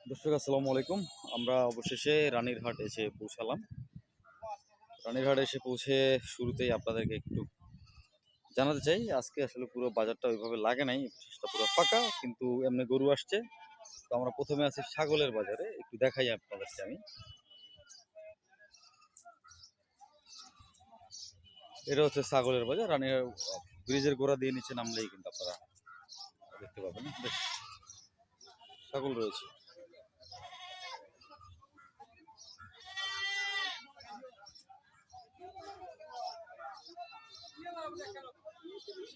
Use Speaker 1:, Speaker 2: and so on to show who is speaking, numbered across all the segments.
Speaker 1: দর্শক আসসালামু আলাইকুম। আমরা অবশেষে রানীরহাট এসে পৌঁছালাম। রানীরহাট এসে পৌঁছে শুরুতেই আপনাদেরকে একটু জানাতে চাই, আজকে আসলে পুরো বাজারটা ওইভাবে লাগে নাই, পরিবেশটা পুরো ফাঁকা, কিন্তু এমনি গরু আসছে। তো আমরা প্রথমে আছি ছাগলের বাজারে, একটু দেখাই আপনাদেরকে আমি। এটা হচ্ছে ছাগলের বাজার। রানীর ব্রিজের গোড়া দিয়ে নিচে নামলেই কিন্তু আপনারা দেখতে পাবেন বেশ ছাগল রয়েছে।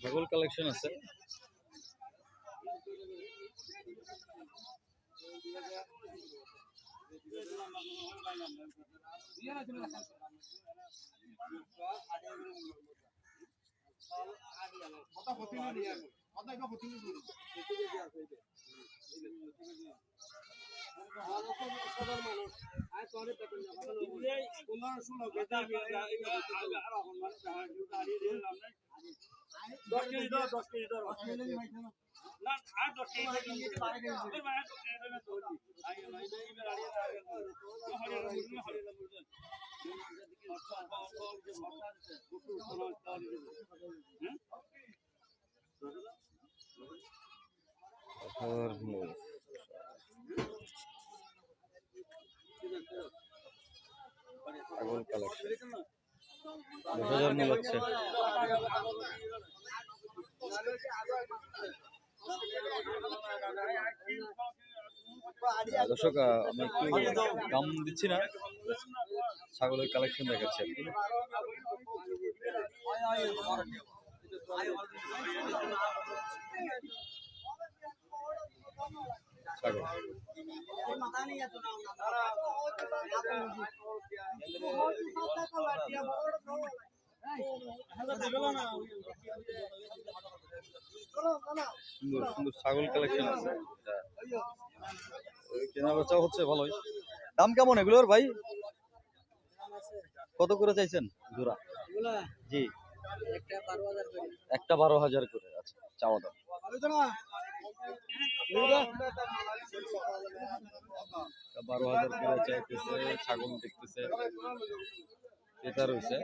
Speaker 1: ছাগল কালেকশন আছে। ছাগল কালেকশন 10,000 মূল হচ্ছে। দর্শক আমি একটু দাম দিচ্ছি না, ছাগলের কালেকশন দেখাচ্ছি আর কি। ছাগল সুন্দর সুন্দর ছাগল কালেকশন আছে, কেনা বেচা হচ্ছে ভালোই। দাম কেমন এগুলোর ভাই? কত করে চাইছেন জোড়া? জি, একটা 12,000 করে। আচ্ছা, চাওয়া দাম। 12,000 করে চাইতেছে। ছাগল দেখতেছে, ক্রেতা রয়েছে।